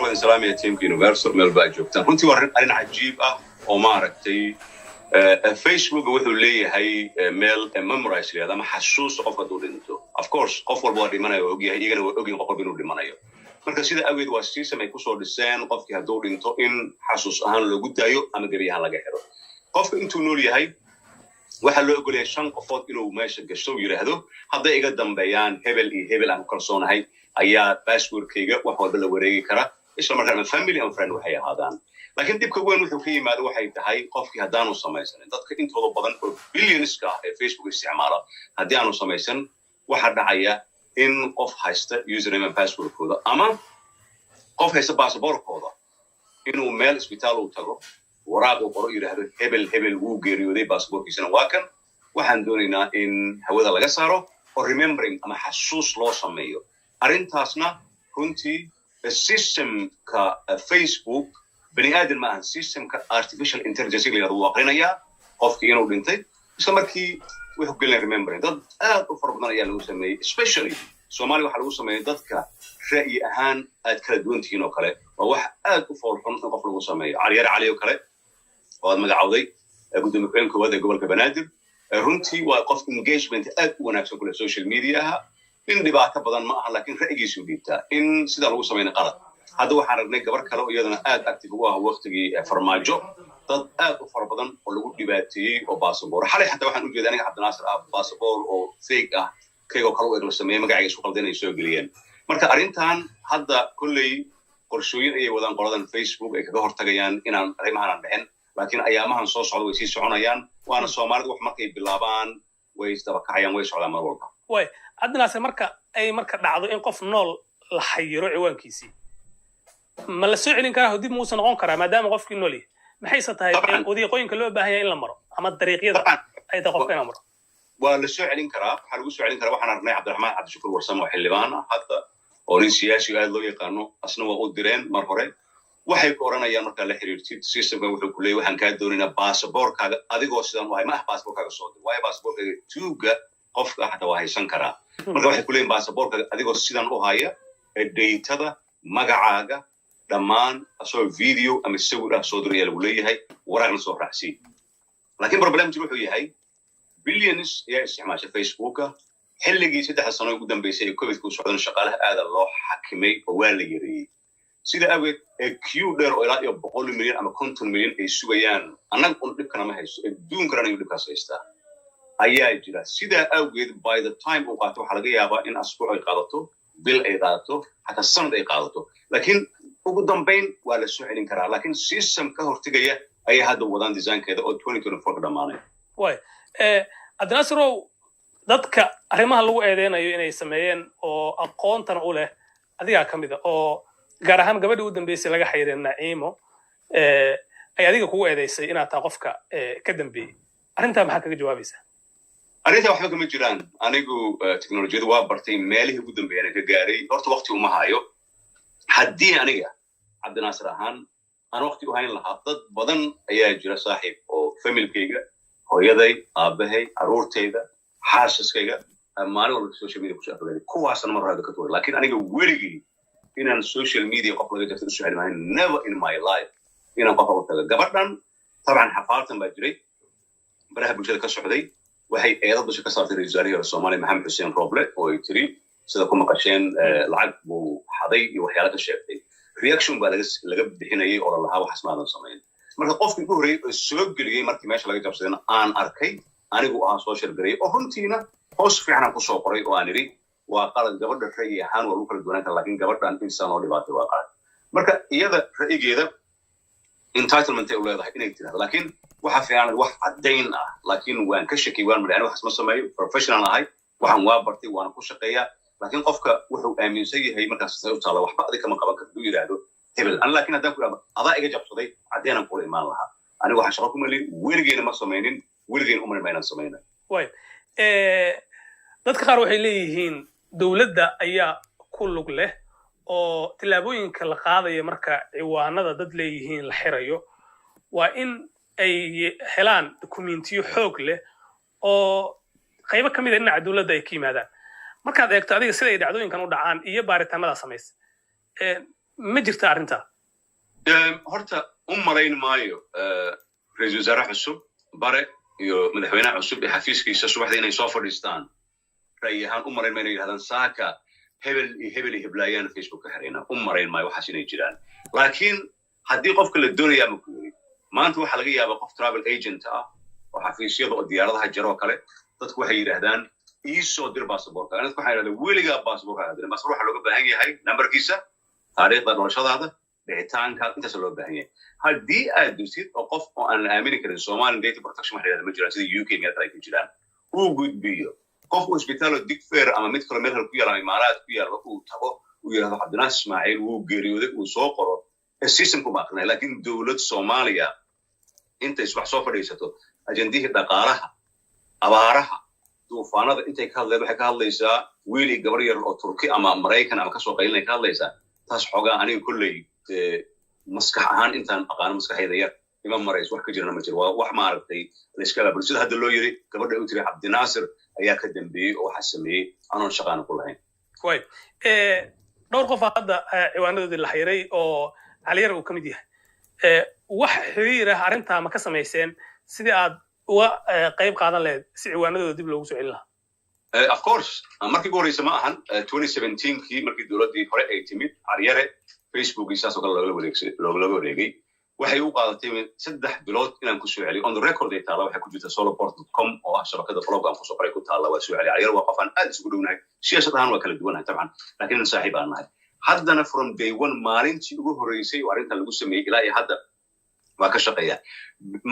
marka islaamiga teamka universal meel baa joogtaan runtii waa arrin cajiib ah oo maaragtay Facebook wuxuu leeyahay meel memorize leeyahay ama xasuus qofka uu dhinto of course qof walba waa dhimanayo og yahay igana waa ogin qof inuu dhimanayo marka sida aweed waa system ay ku soo dhiseen qofkii hadduu dhinto in xasuus ahaan loogu daayo ama gabi ahaan laga xiro qofka intuu nool yahay waxa loo ogolyahay 5 qofood inuu meesha gasho yiraahdo hadday iga dambeeyaan hebel iyo hebel aan kalsoonahay ayaa passwordkayga wax walba la wareegi kara isla markaana family and friend waxay ahaadaan laakiin dibka weyn wuxuu ka yimaado waxay tahay qofkii haddaanu samaysan dadka intooda badan oo billions ka ee Facebook isticmaala haddii aanu samaysan waxa dhacaya in qof haysta username and passwordkooda ama qof haysta passportkooda inuu meel isbitaal u tago waraaq uu qoro yiraahdo hebel wuu geeriyooday passportkiisana waa kan waxaan doonaynaa in hawada laga saaro oo remembering ama xasuus loo sameeyo arrintaasna runtii systemka Facebook bani aadam ma systemka artificial intelligence la uu aqrinaya qofkii inuu dhintay isla markii wuxuu gelin remembering dad aad u fara badan ayaa lagu sameeyay especially Soomaali waxa lagu sameeyay dadka ra'yi ahaan aad kala duwan tihiin oo kale waa wax aad u foolxun in qof lagu sameeyo cali oo kale oo magacawday gudoomiyaha koowaad ee gobolka Banaadir runtii waa qof engagement aad u wanaagsan ku leh social media in dhibaato badan ma aha laakiin ra'yigiisu dhiibta in sida lagu sameeyo qalad hadda waxaan aragnay gabar kale oo iyadana aad active u ah waqtigii farmaajo dad aad u fara badan oo lagu dhibaateeyay oo passport xalay xataa waxaan u jeedaa aniga Cabdinaasir passport oo fake ah kaygo kale oo la sameeyay magaciisa isku qaldanay soo galiyeen marka arrintan hadda kullay qorshooyin ay wadaan qoladan Facebook ay kaga hortagayaan inaan arrimahan dhicin laakiin ayaamahan soo socdo way sii soconayaan waana Soomaalidu wax markay bilaabaan way isdaba kacayaan way socdaan mar walba way Cabdinaasir marka dhacdo in qof nool la xayiro ciwaankiisii ma la soo celin karaa dib muusan noqon karaa maadaama qofkii nool yahay maxay tahay wadiiqooyinka loo baahan yahay in la maro ama dariiqyada ay qofka in la maro waa la soo celin karaa waxa lagu soo celin karaa waxaan aragnay Cabdiraxmaan Cabdishakuur Warsamo xildhibaan hadda oo nin siyaasi aad loo yaqaano asna waa u direen mar hore waxay ku oranayaan marka la xiriirtid systemka wuxuu ku leeyahay waxaan ka doonaynaa passportkaaga adigoo sidan u hay ma passportkaaga soo dir waayo passportkaaga tuuga qofka hada waa haysan karaa marka waxay ku leeyahay passportkaaga adigoo sidan u haya data magacaaga dhammaan asoo video ama sawir ah soo diraya lagu leeyahay waraaqna soo raacsi laakiin problemku wuxuu yahay billions ayaa isticmaasha Facebooka xilligii 3 sano ugu dambeysay ee COVID ku socdaan shaqaalaha aad loo xakamay oo waa la yareeyay sida aweed queue dheer oo ilaa 100 milyan ama 50 milyan ay sugayaan annaga un dhibkana ma hayso adduunkana inuu dhibkaas haystaa ayaa jira sida aweed by the time uu qaato waxa laga yaabaa in asbuuc ay qaadato bil ay qaadato hatta sanad ay qaadato laakiin ugu dambeyn waa la soo celin karaa laakiin system ka hortigaya ay hadda wadaan design-keeda oo 2024 ka dhamaanay way Cabdinaasir dadka arrimaha lagu eedeynayo inay sameeyeen oo aqoontan u leh adiga kamid ah oo gaar ahaan gabadhii u dambeysay laga xayray Naciimo ay adiga kugu eedeysay inaad taa qofka ka dambeeyay arrinta maxaa kaga jawaabaysaa arrinta waxba kama jiraan anigu teknolojiyada waa bartay meelihii ugu dambeeyay ka gaaray horta waqti uma hayo haddii aniga Cabdinaasir ahaan aan waqti u hayn lahaa dad badan ayaa jira saaxiib oo familkayga hooyaday aabahay aroortayda xaasaskayga maalin walba social media ku shaqeeyay kuwaasna mar hore ka tuuray laakiin aniga weligii inaan social media qof laga jirto soo xidhmaan never in my life inaan qof u tago gabadhan taban xafaaltan baa jiray baraha bulshada ka socday waxay eedad bulshada ka saartay ra'iisul Soomaaliya Maxamed Xuseen Roble oo ay tiri sida kuma qasheen lacag buu xaday iyo waxyaalo ka sheegtay reaction baa laga bixinayay oo la lahaa wax asmaadan sameeyay marka qofkii ugu horeeyay oo soo galiyay markii meesha laga jabsadayna aan arkay anigu aan soo shirgaray oo runtiina hoos fiican ku soo qoray oo aan iri waa qalad gabadha ra'yi ahaan waa kala duwanaan laakiin gabadhan insaan oo dhibaato waa qalad marka iyada ra'yigeeda entitlement ay u leedahay inay tiraahdo laakiin waxa fiican wax cadeyn ah laakiin waan ka shakiyay waan maraan wax ma sameeyo professional ahay waxaan waa bartay waan ku shaqeeyaa laakiin qofka wuxuu aaminsan yahay markaas soo taala waxba adiga ma qaban karto yiraahdo hebel an laakiin haddaan ku dhaabo adaa iga jabsaday cadeenan kula imaan lahaa anigu waxaan shaqo ku malin weligeena ma samaynin weligeena uma imaan sameynay way dadka qaar waxay leeyihiin dawladda ayaa ku lug leh oo tilaabooyinka la qaadayo marka ciwaanada dad leeyihiin la xirayo waa in ay helaan dokumentiyo xoog leh oo qaybo kamid ah dhinaca dawladda ay ka yimaadaan markaad eegto adiga sida ay dhacdooyinkan u dhacaan iyo baaritaanada sameeyay ma jirta arrinta horta malayn maayo ra'iisul wasaare cusub bare iyo madaxweynaha cusub ee xafiiskiisa subaxda inay soo fadhiistaan ra'yi ahaan malayn maayo inay yidhahdaan saaka hebel iyo heblaayaan Facebook ka xirayna malayn maayo waxaas inay jiraan laakiin haddii qofka la doonayaa ma ku yiri maanta waxaa laga yaabaa qof travel agent ah oo xafiisyada oo diyaaradaha jaro kale dadku waxay yidhaahdaan iisoo dir baasaboorka anad waxaa yidhahdaa weligaa baasaboorka dirin baasaboor waxaa looga baahan yahay nambarkiisa taariikhda dhalashadaada dhicitaankaad intaas loo baahan yahay haddii aad dirtid oo qof oo aan aamini karin Somali data protection waxa yidhahdaa ma jiraan sida UK meel kale ay ku jiraan uu gudbiyo qof isbitaalo digfeer ama mid kale meel ku yaala imaaraad ku yaala uu tago uu yiraahdo Cabdinaas Ismaaciil wuu geeriyooday uu soo qoro systemku ma aqnay laakiin dawlad Soomaaliya inta isbax soo fadhiisato ajandihii dhaqaalaha abaaraha duufaanada intay ka hadlayso waxay ka hadlaysaa wiil iyo gabar yar oo Turki ama Mareykan ama ka soo qaylinay ka hadlaysaa taas xogaa aniga kulley maskax ahaan intaan aqaan maskaxayda yar ima marays wax ka jirana ma jiro waa wax ma aragtay la iskala bulshada hadda loo yiri gabadha uu tiri Cabdinaasir ayaa ka dambeeyay oo waxa sameeyay anoon shaqaan ku lahayn way dhowr qof hadda ciwaanadoodii la xiray oo caliyar uu kamid yahay wax xiriir ah arrinta ma ka sameyseen sidii aad uga qayb qaadan lahayd si ciwaanadooda dib loogu soo celin lahaa of course markii horeysa ma ahan 2017kii markii dawladii hore ay timid caliyare Facebook isaas oo looga wareegay waxay u qaadatay 3 bilood inaan ku soo celiyo on the record ay taala waxay ku jirta soloport.com oo ah shabakada blog aan ku soo qoray ku taala waa soo celiyo caliyare waa qof aan aad isugu dhownahay siyaasadahan waa kala duwanahay taban laakiin saaxiib aan nahay haddana from day one maalintii ugu horeysay oo arrintan lagu sameeyay ilaa iyo hadda waa ka shaqeeya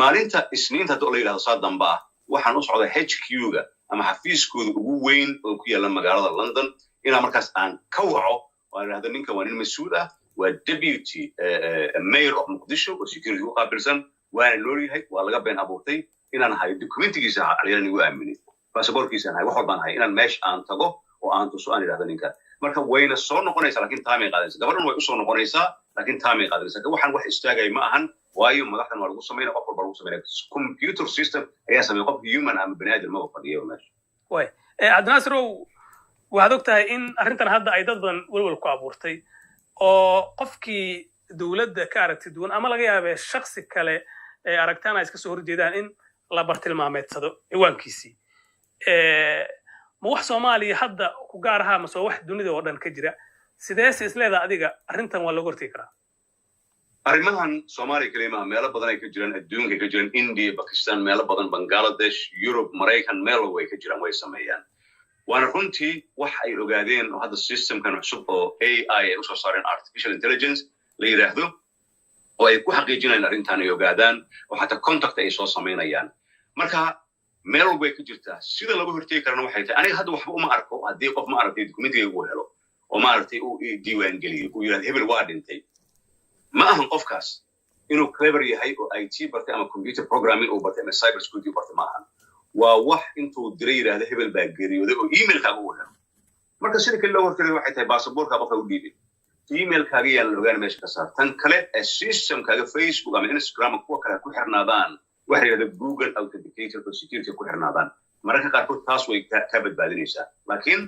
maalinta isniinta hadda la yiraahdo saa damba waxaan u socday HQ-ga ama xafiiskooda ugu weyn oo ku yaala magaalada London inaan markaas aan ka waco oo yiraahdo ninka waa nin mas'uul ah waa deputy mayor of Muqdisho oo security u qaabilsan waana loo yahay waa laga been abuurtay inaan hayo documentigiisa caliyana ugu aaminay passportkiisa hayo wax walbaan hayo inaan meesh aan tago oo aan tuso aan yiraahdo ninka marka wayna soo noqonaysaa laakiin taamay qaadaysaa gabadhan way u soo noqonaysaa laakiin taamay qaadaysaa waxaan wax istaagay ma ahan waayo madaxdan waa lagu sameeyay qof walba lagu sameeyay computer system ayaa sameeyay qof human ama bani aadam ma fadhiyo meesha way Cabdinaasir waxaad ogtahay in arrintan hadda ay dad badan walwal ku abuurtay oo qofkii dawladda ka aragti duwan ama laga yaabee shakhsi kale ee aragtaan ay iska soo horjeedaan in la bartilmaameedsado ciwaankiisii ma wax Soomaaliya hadda ku gaar ahaa ma soo wax dunida oo dhan ka jira sidees isleedahay adiga arrintan waa lagu hortagi karaa arrimahan Soomaaliya kaliya meelo badan ay ka jiraan adduunka ka jiraan India Pakistan meelo badan Bangladesh Europe Mareykan meelo way ka jiraan way sameeyaan waana runtii wax ay ogaadeen oo hadda systemkan cusub oo AI ay u soo saareen artificial intelligence la yiraahdo oo ay ku xaqiijinayaan arrintan ay ogaadaan oo xataa contact ay soo sameynayaan marka meel way ka jirtaa sida lagu hortagi karana waxay tahay aniga hadda waxba uma arko haddii qof ma aragtay documentiga uu helo oo ma aragtay uu diiwaan geliyo uu yiraahdo hebel waa dhintay ma ahan qofkaas inuu clever yahay oo IT bartay ama computer programming uu bartay ama cyber security bartay ma ahan waa wax intuu diray yiraahdo hebel baa geeriyooday oo emailkaaga uu helo marka sida kale loo hortagay waxay tahay baasaboorka qofka u dhiibay emailkaaga yaan la ogaan meesha ka saar tan kale systemkaaga Facebook ama Instagram kuwa kale ku xirnaadaan waxa yiraahdo Google Authenticator for security ku xirnaadaan marka qaarkood taas way ka badbaadinaysaa laakiin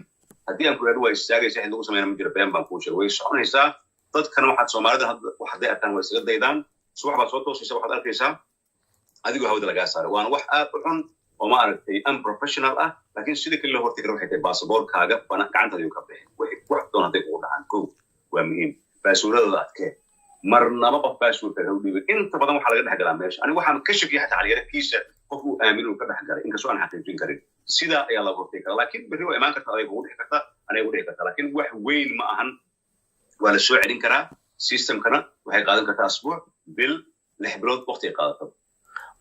haddii aan ku raado waa istaagaysaa in lagu sameeyo ma jiro been baan ku sheegay way soconaysaa dadkana waxaad Soomaalida waxay arkaan way isaga daydaan subax baad soo toosaysaa waxaad arkaysaa adigoo hawada laga saaray waana wax aad u xun oo ma aragtay unprofessional ah laakiin sida kale loo hortagi karo waxay tahay baasaboorkaaga gacantaada ka bixin wax doon haday kugu dhacaan kow waa muhiim baasuuradooda adkee marnaba qof baasuurkaaga u dhiibay inta badan waxaa laga dhex galaa meesha aniga waxaan ka shakiya xataa caliyarkiisa qof uu aamin uu ka dhex galay inkastoo aan xaqiijin karin sidaa ayaa laga hortagi karaa laakiin berri waa imaan karta adiga ugu dhici karta aniga ugu dhici karta laakiin wax weyn ma ahan waa la soo celin karaa systemkana waxay qaadan kartaa asbuuc bil 6 bilood waqti qaadato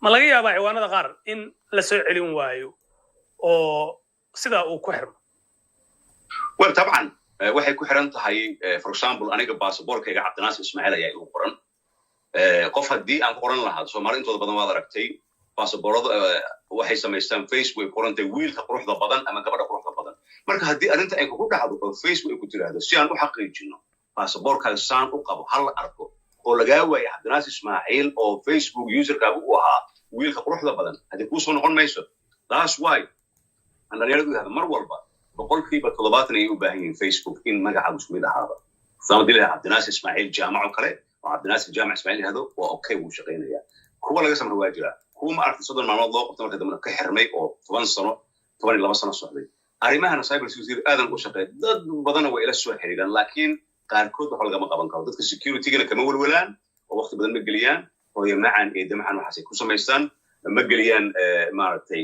ma laga yaabaa ciwaanada qaar in la soo celin waayo oo sida uu ku xirmo well taban waxay ku xiran tahay for example aniga baasaboorkayga Cabdinaas Ismaaciil ayaa igu qoran qof haddii aan ku qoran lahaa Soomaali intooda badan waad aragtay baasaboorada waxay samaystaan Facebook ay qorantay wiilka quruxda badan ama gabadha quruxda badan marka haddii arrinta ay kugu dhacdo oo Facebook ay ku tiraahdo si aan u xaqiijino baasaboorkaaga saan u qabo hal arko oo lagaa waayay Cabdinaas Ismaaciil oo Facebook userkaaga u ahaa wiilka quruxda badan haddii kuu soo noqon mayso that's why aan dhalinyaradu yidhahdo mar walba 70% ay u baahan yihiin Facebook in magacaagu isku mid ahaado صامد لها عبد الناصر اسماعيل جامع وكله وعبد الناصر جامع اسماعيل هذا اوكي وشقينا يا هو laga samro waajira kuwa ma aragtay soddon maalmood loo qabto marka dambe ka xirmay oo 10 sano 12 sano socday arimahana cyber security aadan u shaqeey dad badan way ila soo xiriiraan laakiin qaarkood waxa laga qaban karo dadka security-gana kama walwalaan oo waqti badan ma geliyaan oo yamacaan ee damacan waxa ay ku sameeysan ma geliyaan maaragtay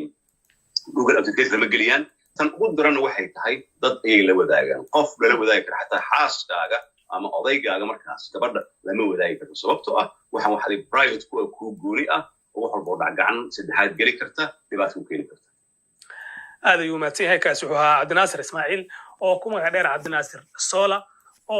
Google application ma geliyaan tan ugu daran waxay tahay dad ay la wadaagaan qof la wadaagi kara xataa xaaskaaga ama odaygaaga markaas gabadha lama wadaagi karo sababtoo ah waxaan waxay private ku gooni ah oo wax walba dhacgacan saddexaad gali karta dhibaato u keeni karta هذا يوم تيجي هيك سوها عبد الناصر إسماعيل أو كم غير عبد الناصر صولة أو